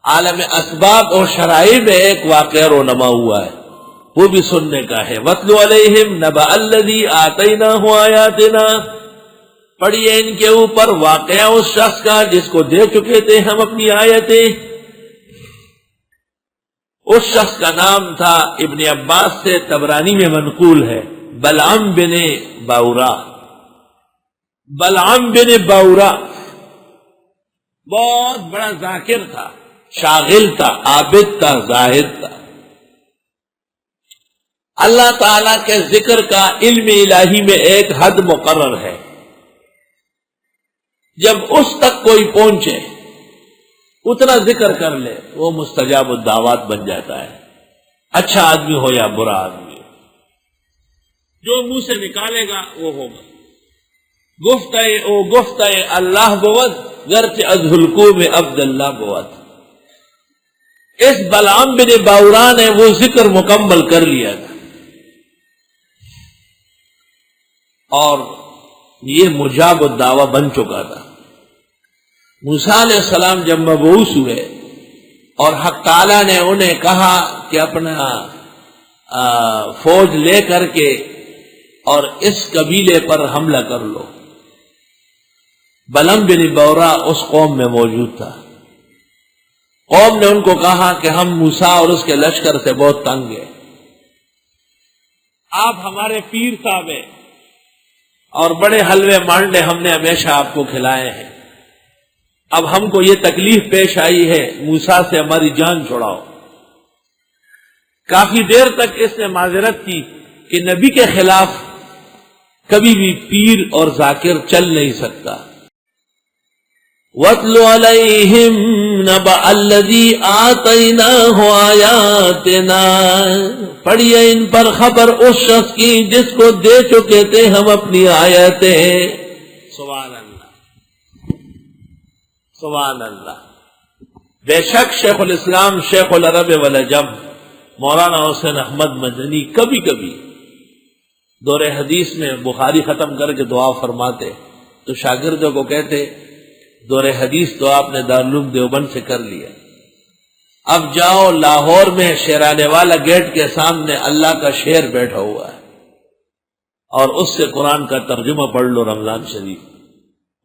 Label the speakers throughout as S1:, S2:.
S1: عالم اسباب اور شرائع میں ایک واقعہ رونما ہوا ہے، وہ بھی سننے کا ہے۔ وَاتْلُ عَلَيْهِمْ نَبَأَ الَّذِي آتَيْنَاهُ آيَاتِنَا، پڑھیے ان کے اوپر واقعہ اس شخص کا جس کو دے چکے تھے ہم اپنی آیتیں۔ اس شخص کا نام تھا، ابن عباس سے طبرانی میں منقول ہے، بلعام بن باورا۔ بلعام بن باورا بہت بڑا ذاکر تھا، شاغل تھا، عابد تھا، زاہد تھا۔ اللہ تعالی کے ذکر کا علم الہی میں ایک حد مقرر ہے، جب اس تک کوئی پہنچے اتنا ذکر کر لے وہ مستجاب الدعوات بن جاتا ہے، اچھا آدمی ہو یا برا آدمی، جو منہ سے نکالے گا وہ ہوگا۔ گفتہ اللہ بود گرچہ از حلقو میں عبد اللہ بود۔ اس بلعام بن باورا نے وہ ذکر مکمل کر لیا تھا، اور یہ مجاب الدعوہ بن چکا تھا۔ موسیٰ علیہ السلام جب مبعوث ہوئے اور حق تعالیٰ نے انہیں کہا کہ اپنا فوج لے کر کے اور اس قبیلے پر حملہ کر لو، بلعام بن باورا اس قوم میں موجود تھا۔ قوم نے ان کو کہا کہ ہم موسیٰ اور اس کے لشکر سے بہت تنگ ہیں، آپ ہمارے پیر صاحب ہیں اور بڑے حلوے مانڈے ہم نے ہمیشہ آپ کو کھلائے ہیں، اب ہم کو یہ تکلیف پیش آئی ہے، موسیٰ سے ہماری جان چھڑاؤ۔ کافی دیر تک اس نے معذرت کی کہ نبی کے خلاف کبھی بھی پیر اور ذاکر چل نہیں سکتا۔ وَاتْلُ عَلَيْهِمْ نَبَأَ الَّذِي آتَيْنَاهُ آيَاتِنَا، پڑھیے ان پر خبر اس شخص کی جس کو دے چکے تھے ہم اپنی آیتیں۔ سبحان اللہ، سبحان اللہ۔ بے شک شیخ الاسلام شیخ العرب والعجم مولانا حسین احمد مدنی کبھی کبھی دور حدیث میں بخاری ختم کر کے دعا فرماتے تو شاگردوں کو کہتے دور حدیث تو آپ نے دارالعلوم دیوبند سے کر لیا، اب جاؤ لاہور میں شیرانے والا گیٹ کے سامنے اللہ کا شعر بیٹھا ہوا ہے اور اس سے قرآن کا ترجمہ پڑھ لو۔ رمضان شریف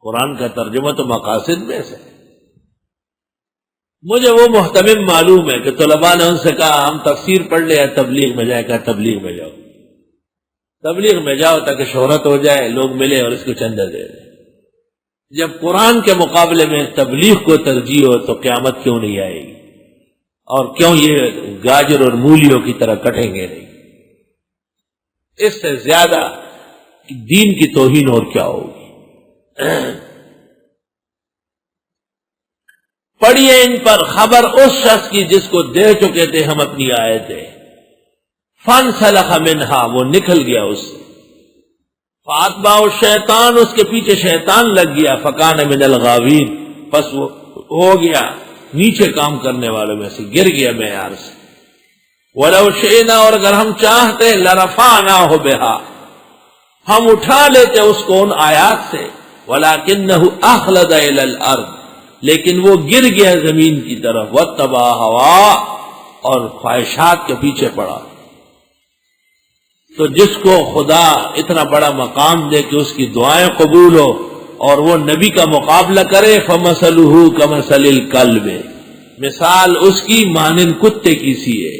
S1: قرآن کا ترجمہ تو مقاصد میں سے۔ مجھے وہ محتمم معلوم ہے کہ طلباء نے ان سے کہا ہم تفسیر پڑھ لے یا تبلیغ میں جائے، کہا تبلیغ میں جاؤ، تبلیغ میں جاؤ تاکہ شہرت ہو جائے، لوگ ملے اور اس کو چندہ دے دیں۔ جب قرآن کے مقابلے میں تبلیغ کو ترجیح ہو تو قیامت کیوں نہیں آئے گی، اور کیوں یہ گاجر اور مولیوں کی طرح کٹیں گے نہیں؟ اس سے زیادہ دین کی توہین اور کیا ہوگی؟ پڑھیے ان پر خبر اس شخص کی جس کو دے چکے تھے ہم اپنی آیتیں۔ فانسلخ منہا، وہ نکل گیا اس سے۔ فاتبعہ الشیطان، اس کے پیچھے شیطان لگ گیا۔ فکان من الغاوین، پس وہ ہو گیا نیچے کام کرنے والوں میں سے، گر گیا معیار سے۔ وَلَوْ شِئْنَا، اور اگر ہم چاہتے لَرَفَعْنَاهُ بِهَا، ہم اٹھا لیتے اس کو ان آیات سے۔ وَلَكِنَّهُ أَخْلَدَ إِلَى الْأَرْضِ، لیکن وہ گر گیا زمین کی طرف۔ وَاتَّبَعَ هَوَاهُ، اور خواہشات کے پیچھے پڑا۔ تو جس کو خدا اتنا بڑا مقام دے کہ اس کی دعائیں قبول ہو اور وہ نبی کا مقابلہ کرے، فَمَثَلُهُ كَمَثَلِ الْكَلْبِ، مثال اس کی مانند کتے کی سی ہے۔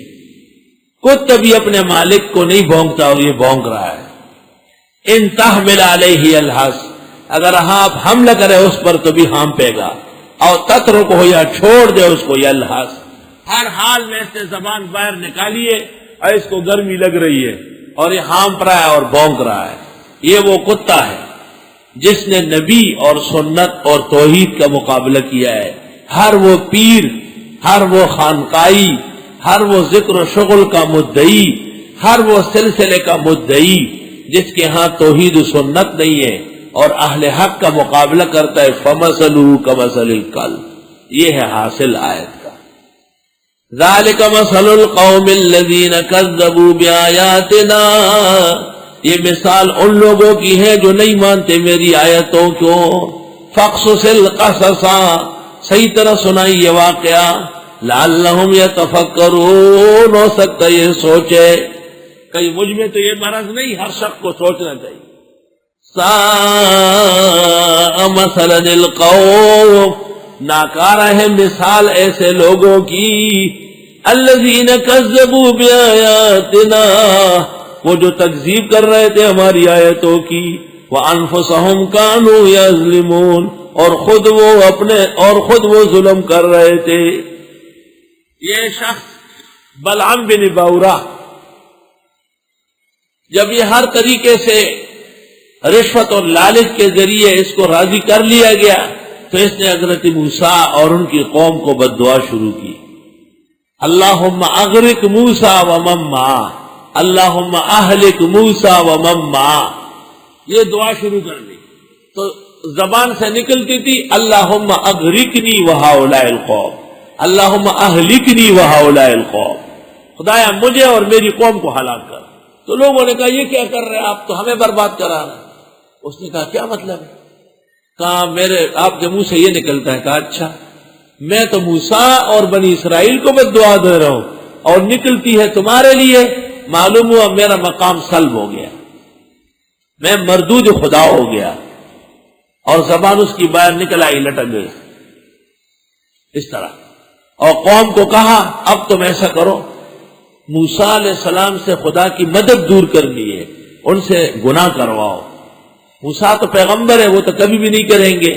S1: کتا بھی اپنے مالک کو نہیں بھونکتا اور یہ بھونک رہا ہے۔ ان تحمل علیہ الحس، اگر آپ حملہ کرے اس پر تو بھی ہانپے گا، اور تترکہ، یا چھوڑ دے اس کو، یلحس، ہر حال میں اس نے زبان باہر نکالیے اور اس کو گرمی لگ رہی ہے اور یہ ہانپ رہا ہے اور بھونک رہا ہے۔ یہ وہ کتا ہے جس نے نبی اور سنت اور توحید کا مقابلہ کیا ہے۔ ہر وہ پیر، ہر وہ خانقائی، ہر وہ ذکر و شغل کا مدعی، ہر وہ سلسلے کا مدعی جس کے ہاں توحید و سنت نہیں ہے اور اہل حق کا مقابلہ کرتا ہے، فَمَثَلُهُ كَمَثَلِ الْكَلْبِ، یہ ہے حاصل آیت کا۔ ذَلِكَ مَثَلُ الْقَوْمِ الَّذِينَ كَذَّبُوا بِآيَاتِنَا، یہ مثال ان لوگوں کی ہے جو نہیں مانتے میری آیتوں کو۔ فَاقْصُصِ الْقَصَصَ، صحیح طرح سنائی یہ واقعہ، لعلہم یتفکرون، ہو سکتا ہے یہ سوچے. کہیں مجھ میں تو یہ مرض نہیں، ہر شخص کو سوچنا چاہیے. ساء مثلا القوم، ناکارہ ہے مثال ایسے لوگوں کی، الذین کذبوا بآیاتنا، وہ جو تکذیب کر رہے تھے ہماری آیتوں کی، وانفسہم کانوا یظلمون، اور خود وہ ظلم کر رہے تھے. یہ شخص بلعام بن باورہ، جب یہ ہر طریقے سے رشوت اور لالچ کے ذریعے اس کو راضی کر لیا گیا تو اس نے حضرت موسیٰ اور ان کی قوم کو بد دعا شروع کی. اللہم اغرق موسیٰ ومن معہ، اللہم اہلک موسیٰ ومن معہ، یہ دعا شروع کر دی. تو زبان سے نکلتی تھی اللہم اغرقنی وہؤلاء القوم، اللہم اہلکنی وہؤلاء القوم، خدایا مجھے اور میری قوم کو ہلاک کر. تو لوگوں نے کہا یہ کیا کر رہے ہیں آپ، تو ہمیں برباد کرا رہے ہیں. اس نے کہا کیا مطلب ہے؟ کہا آپ کے منہ سے یہ نکلتا ہے. کہا اچھا، میں تو موسیٰ اور بنی اسرائیل کو بد دعا دے رہا ہوں اور نکلتی ہے تمہارے لیے. معلوم ہوا میرا مقام سلب ہو گیا، میں مردود خدا ہو گیا، اور زبان اس کی باہر نکل آئی، لٹک گئی اس طرح. اور قوم کو کہا اب تم ایسا کرو، موسیٰ علیہ السلام سے خدا کی مدد دور کرنی ہے، ان سے گناہ کرواؤ. موسیٰ تو پیغمبر ہے، وہ تو کبھی بھی نہیں کریں گے.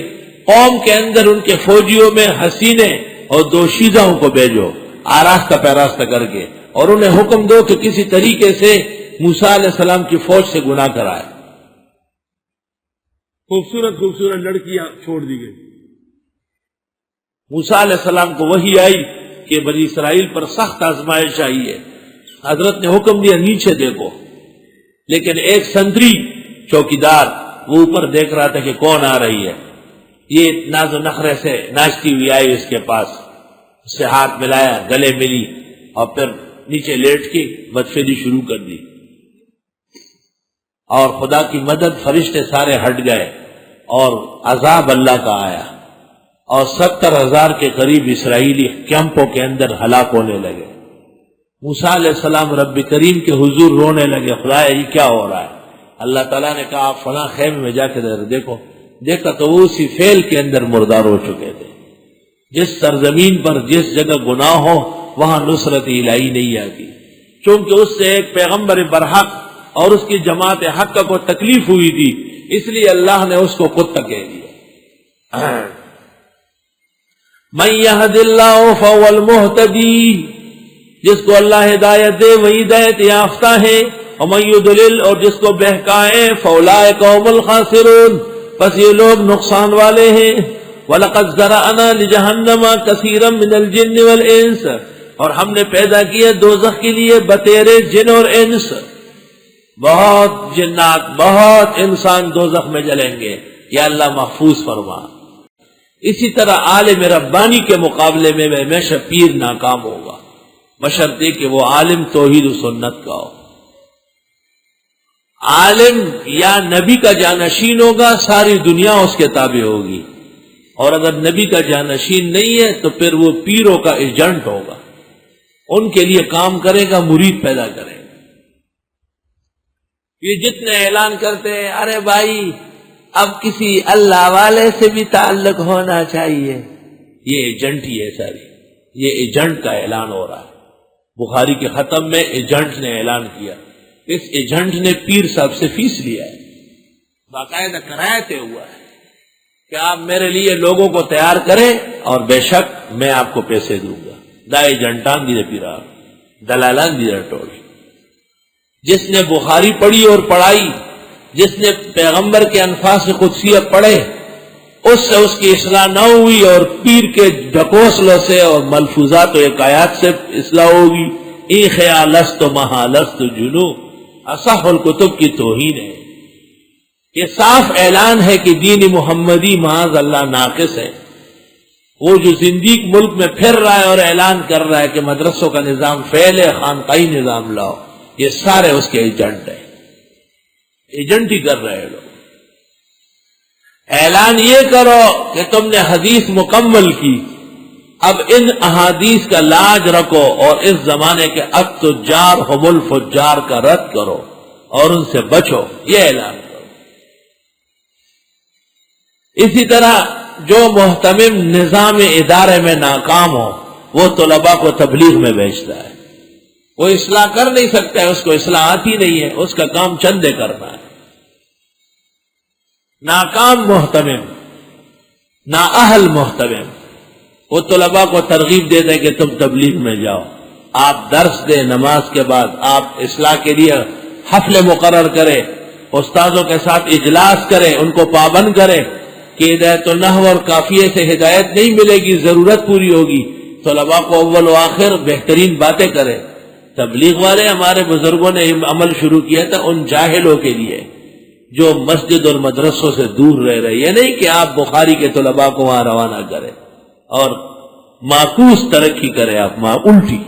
S1: قوم کے اندر ان کے فوجیوں میں حسینے اور دوشیزہوں کو بھیجو آراستہ پیراستہ کر کے، اور انہیں حکم دو کہ کسی طریقے سے موسیٰ علیہ السلام کی فوج سے گناہ کرائے. خوبصورت خوبصورت لڑکیاں چھوڑ دی گئی. موسیٰ علیہ السلام کو وحی آئی کہ بنی اسرائیل پر سخت آزمائش آئی ہے. حضرت نے حکم دیا نیچے دیکھو، لیکن ایک سنتری چوکیدار وہ اوپر دیکھ رہا تھا کہ کون آ رہی ہے. یہ ناز و نخرے سے ناچتی ہوئی آئی اس کے پاس، اس سے ہاتھ ملایا، گلے ملی، اور پھر نیچے لیٹ کے بدفعلی شروع کر دی. اور خدا کی مدد، فرشتے سارے ہٹ گئے اور عذاب اللہ کا آیا، اور 70,000 کے قریب اسرائیلی کیمپوں کے اندر ہلاک ہونے لگے. موسیٰ علیہ السلام رب کریم کے حضور رونے لگے، خدا یہ کیا ہو رہا ہے؟ اللہ تعالیٰ نے کہا آپ فلاں خیمے میں جا کے دیکھو. دیکھا تو وہ اسی فعل کے اندر مردار ہو چکے تھے. جس سرزمین پر جس جگہ گناہ ہو وہاں نصرت الہی نہیں آتی، چونکہ اس سے ایک پیغمبر برحق اور اس کی جماعت حق کو تکلیف ہوئی تھی، اس لیے اللہ نے اس کو کتا کہہ دیا. من یہد اللہ فہو المہتدی، جس کو اللہ ہدایت دے وہی ہدایت یافتہ ہے. ومن یضلل، اور جس کو بہکائے فاولئک هم الخاسرون، پس یہ لوگ نقصان والے ہیں. وَلَقَدْ ذَرَأْنَا لِجَهَنَّمَ كَثِيرًا مِنَ الْجِنِّ وَالْإِنسِ، اور ہم نے پیدا کیے دوزخ کے لیے بتیرے جن اور انس. بہت جنات، بہت انسان دوزخ میں جلیں گے، یا اللہ محفوظ فرما. اسی طرح عالم ربانی کے مقابلے میں ہمیشہ پیر ناکام ہوگا، بشرطے کہ وہ عالم توحید و سنت کا ہو. عالم یا نبی کا جانشین ہوگا، ساری دنیا اس کے تابع ہوگی، اور اگر نبی کا جانشین نہیں ہے تو پھر وہ پیروں کا ایجنٹ ہوگا، ان کے لیے کام کرے گا، مرید پیدا کرے گا. یہ جتنے اعلان کرتے ہیں ارے بھائی اب کسی اللہ والے سے بھی تعلق ہونا چاہیے، یہ ایجنٹ ہی ہے ساری، یہ ایجنٹ کا اعلان ہو رہا ہے. بخاری کے ختم میں ایجنٹ نے اعلان کیا، اس ایجنٹ نے پیر صاحب سے فیس لیا ہے، باقاعدہ کرایہ طے ہوا ہے کہ آپ میرے لیے لوگوں کو تیار کریں اور بے شک میں آپ کو پیسے دوں گا. دا ایجنٹان دی پیرا دلالان دی ٹول. جس نے بخاری پڑھی اور پڑھائی، جس نے پیغمبر کے انفاس قدسیہ پڑھے، اس سے اس کی اصلاح نہ ہوئی، اور پیر کے ڈھکوسلوں سے اور ملفوظات و حکایات سے اصلاح ہوگی. ای خیالست و محالست جنو اصح الکتب کی توہین ہے. یہ صاف اعلان ہے کہ دین محمدی معاذ اللہ ناقص ہے. وہ جو زندیق ملک میں پھر رہا ہے اور اعلان کر رہا ہے کہ مدرسوں کا نظام فیل ہے، خانقاہی نظام لاؤ، یہ سارے اس کے ایجنٹ ہیں، ایجنٹ ہی کر رہے ہیں لوگ. اعلان یہ کرو کہ تم نے حدیث مکمل کی، اب ان احادیث کا لاج رکھو اور اس زمانے کے التجار هم الفجار کا رد کرو اور ان سے بچو، یہ اعلان کرو۔ اسی طرح جو محتمم نظام ادارے میں ناکام ہو وہ طلباء کو تبلیغ میں بھیجتا ہے، وہ اصلاح کر نہیں سکتا ہے، اس کو اصلاح آتی نہیں ہے، اس کا کام چندے کرنا ہے۔ ناکام محتمم، نااہل محتمم، وہ طلباء کو ترغیب دیتے ہیں کہ تم تبلیغ میں جاؤ، آپ درس دیں، نماز کے بعد آپ اصلاح کے لیے حفلے مقرر کریں، استاذوں کے ساتھ اجلاس کریں، ان کو پابند کریں کہ ہدایت النحو اور قافیے سے ہدایت نہیں ملے گی، ضرورت پوری ہوگی، طلباء کو اول و آخر بہترین باتیں کریں۔ تبلیغ والے ہمارے بزرگوں نے عمل شروع کیا تھا ان جاہلوں کے لیے جو مسجد اور مدرسوں سے دور رہ رہے، یہ نہیں کہ آپ بخاری کے طلباء کو وہاں روانہ کریں اور معکوس ترقی کریں، آپ الٹی